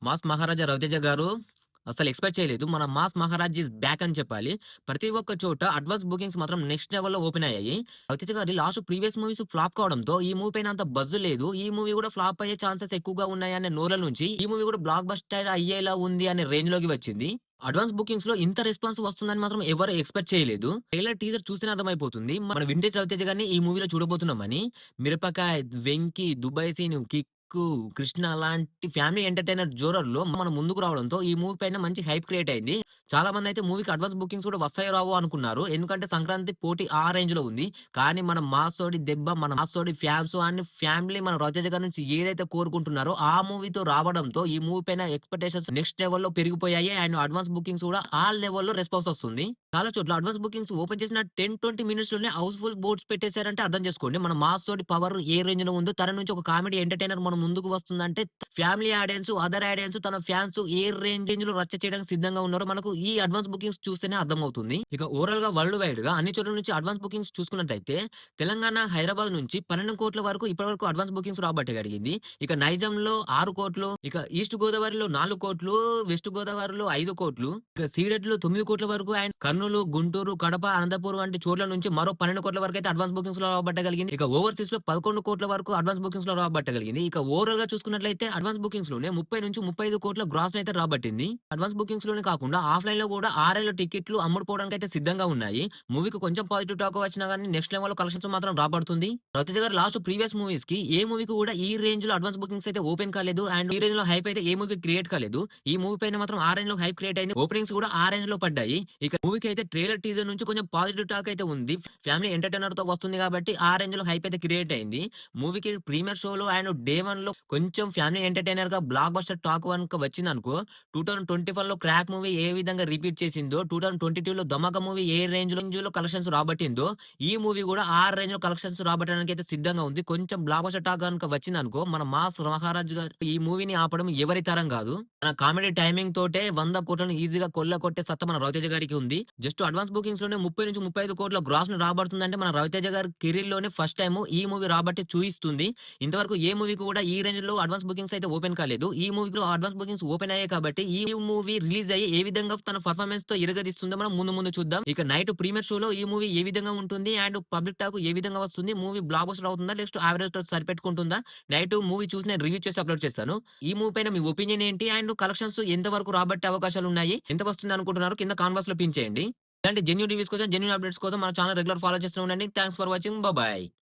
Mass మహారాజా 'రవితేజ' గారు అసలు expect చేయలేదు. మన మాస్ మహారాజ్ ఈస్ బ్యాక్ అని చెప్పాలి. ప్రతి ఒక్క చోట అడ్వాన్స్ బుకింగ్స్ మాత్రం నెక్స్ట్ లెవెల్‌లో ఓపెన్ అయ్యాయి. 'రవితేజ' గారి లాస్ట్ ప్రీవియస్ మూవీస్ ఫ్లాప్ కావడంతో ఈ మూవీ పైన అంత బజ్ లేదు. ఈ మూవీ కూడా ఫ్లాప్ అయ్యే ఛాన్సెస్ ఎక్కువగా ఉన్నాయనే నోర్ల నుంచి ఈ మూవీ కూడా బ్లాక్ బస్టర్ అయ్యేలా ఉంది అనే రేంజ్‌లోకి వచ్చింది. అడ్వాన్స్ బుకింగ్స్‌లో ఇంత రెస్పాన్స్ వస్తుందని మాత్రం ఎవరు ఎక్స్‌పెక్ట్ చేయలేదు. ట్రైలర్, టీజర్ చూస్తేనే అర్థమైపోతుంది. మన వింటేజ్ 'రవితేజ' గారిని ఈ మూవీలో చూడబోతున్నామని. 'మిరపకాయ్', 'వెంకి', 'దుబాయ్ సీను', 'కిక్కు', 'కృష్ణ' లాంటి ఫ్యామిలీ ఎంటర్‌టైనర్ జోనర్‌లో మనం ముందుకు రావడంతో ఈ మూవీ పైన మంచి హైప్ క్రియేట్ అయింది. చాలా మందైతే మూవీకి అడ్వాన్స్ బుకింగ్స్ కూడా వస్తాయో రావో అనుకున్నారు. ఎందుకంటే సంక్రాంతి పోటీ ఆ రేంజ్‌లో ఉంది. కానీ మన మాసోడి దెబ్బ, మన మాసోడి ఫ్యాన్స్ అండ్ ఫ్యామిలీ మన 'రవితేజ' గారి నుంచి ఏదైతే కోరుకుంటున్నారో ఆ మూవీతో రావడంతో ఈ మూవీ పైన ఎక్స్‌పెక్టేషన్స్ నెక్స్ట్ లెవెల్‌లో పెరిగిపోయాయి. అండ్ అడ్వాన్స్ బుకింగ్స్ కూడా ఆ లెవెల్‌లో రెస్పాన్స్ వస్తుంది. చాలా చోట్ల అడ్వాన్స్ బుకింగ్స్ ఓపెన్ చేసిన 10, 20 మినిట్స్‌లోనే హౌస్‌ఫుల్ బోర్డ్స్ పెట్టేసారంటే అర్థం చేసుకోండి. మన మాసోడి పవర్ ఏ రేంజ్‌లో ఉందో, తన నుంచి ఒక కామెడీ ఎంటర్‌టైనర్ మన ముందుకు వస్తుందంటే ఫ్యామిలీ ఆడియన్స్, అదర్ ఆడియన్స్ తన ఫ్యాన్స్ ఏ రేంజ్‌లో రచ్చ చేయడానికి సిద్ధంగా ఉన్నారో మనకు ఈ అడ్వాన్స్ బుకింగ్స్ చూస్తేనే అర్థమవుతుంది. ఇక ఓవరాల్‌గా వరల్డ్ వైడ్‌గా అన్ని చోట్ల నుంచి అడ్వాన్స్ బుకింగ్స్ చూసుకున్నట్టయితే తెలంగాణ, హైదరాబాద్ నుంచి 12,00,00,000 వరకు ఇప్పటివరకు అడ్వాన్స్ బుకింగ్స్ రాబట్టగలిగింది. ఇక నైజాంలో 6,00,00,000, ఇక ఈస్ట్ గోదావరిలో 4,00,00,000, వెస్ట్ గోదావరిలో 5,00,00,000, ఇక సీడెడ్‌లో 9,00,00,000 వరకు అండ్ కర్నూలు, గుంటూరు, కడప, అనంతపురం వంటి చోట్ల నుంచి మరో 12,00,00,000 వరకైతే అడ్వాన్స్ బుకింగ్స్‌లో రాబట్టగలిగింది. ఇక ఓవర్‌సీస్‌లో 11,00,00,000 వరకు అడ్వాన్స్ బుకింగ్స్‌లో రాబట్టగలిగింది. ఇక ఓవరాల్‌గా చూసుకున్నట్లయితే అడ్వాన్స్ బుకింగ్స్‌లోనే 30-35,00,00,000 గ్రాస్‌నైతే రాబట్టింది. అడ్వాన్స్ బుకింగ్స్‌లోనే కాకుండా ఆఫ్‌లైన్‌లో కూడా ఆర్ఐలో టికెట్లు అమ్ముడుపోవడానికైతే సిద్ధంగా ఉన్నాయి. మూవీకి కొంచెం పాజిటివ్ టాక్ వచ్చినా గాని నెక్స్ట్ లెవెల్‌లో కలెక్షన్స్ మాత్రం రాబడుతుంది. 'రవితేజ' గారు లాస్ట్ ప్రీవియస్ మూవీస్‌కి ఏ మూవీకి కూడా ఈ రేంజ్‌లో అడ్వాన్స్ బుకింగ్స్ అయితే ఓపెన్ కాలేదు. అండ్ ఈ రేంజ్‌లో హైప్ అయితే ఏ మూవీకి క్రియేట్ కాలేదు. ఈ మూవీ పైన మాత్రం ఆ రేంజ్‌లో హైప్ క్రియేట్ అయింది. ఓపెనింగ్స్ కూడా ఆ రేంజ్‌లో పడ్డాయి. ఇక మూవీకి అయితే ట్రైలర్, టీజర్ నుంచి కొంచెం పాజిటివ్ టాక్ అయితే ఉంది. ఫ్యామిలీ ఎంటర్‌టైనర్‌తో వస్తుంది కాబట్టి ఆ రేంజ్‌లో హైప్ అయితే క్రియేట్ అయింది. మూవీకి ప్రీమియర్ షోలో అండ్ డే 1లో కొంచెం ఫ్యామిలీ ఎంటర్‌టైనర్‌గా బ్లాక్ బస్టర్ టాక్ గనుక వచ్చిందనుకో 2021లో 'క్రాక్' మూవీ ఏ విధంగా రిపీట్ చేసిందో, 2022లో 'ధమాకా' మూవీ ఏ రేంజ్‌లో కలెక్షన్స్ రాబట్టిందో, ఈ మూవీ కూడా ఆ రేంజ్‌లో కలెక్షన్స్ రాబట్టడానికైతే సిద్ధంగా ఉంది. కొంచెం బ్లాక్ బస్టర్ టాక్ గనుక వచ్చిందనుకో మన మాస్ మహారాజ్ గారు ఈ మూవీని ఆపడం ఎవరి తరం గాదు. తన కామెడీ టైమింగ్ తోటే 100,00,00,000ను ఈజీగా కొల్లగొట్టే సత్తా మన 'రవితేజ' గారికి ఉంది. జస్ట్ అడ్వాన్స్ బుకింగ్స్‌లోనే 30-35,00,00,000 గ్రాస్‌ను రాబడుతుందంటే మన 'రవితేజ' గారి కెరీర్‌లోనే ఫస్ట్ టైము ఈ మూవీ రాబట్టి చూయిస్తుంది. ఇంతవరకు ఏ మూవీకి కూడా ఈ రేంజ్‌లో అడ్వాన్స్ బుకింగ్స్ అయితే ఓపెన్ కాలేదు. ఈ మూవీలో అడ్వాన్స్ బుకింగ్స్ ఓపెన్ అయ్యాయి కాబట్టి ఈ మూవీ రిలీజ్ అయ్యి ఏ విధంగా తన పెర్ఫార్మన్స్‌తో ఇరగదీస్తుందో మనం ముందు ముందు చూద్దాం. ఇక నైట్ ప్రీమియర్ షోలో ఈ మూవీ ఏ విధంగా ఉంటుంది అండ్ పబ్లిక్ టాక్ ఏ విధంగా వస్తుంది? మూవీ బ్లాక్ బస్టర్ అవుతుందా? నెక్స్ట్ యావరేజ్‌తో సరిపెట్టుకుంటుందా? నైట్ మూవీ చూసి నేను రివ్యూ చేసి అప్‌లోడ్ చేస్తాను. ఈ మూవీ పైన మీ ఒపీనియన్ ఏంటి? అండ్ కలెక్షన్స్ ఎంత వరకు రాబట్టే అవకాశాలున్నాయి? ఎంత వస్తుందనుకుంటున్నారు? కింద కామెంట్ బాక్స్‌లో పిన్ చేయండి. ఇలాంటి జెన్యూన్ రివ్యూస్ కోసం, జెన్యూన్ అప్‌డేట్స్ కోసం మన ఛానెల్ రెగ్యులర్ ఫాలో చేస్తూ ఉండండి. Thanks for watching. బాయ్.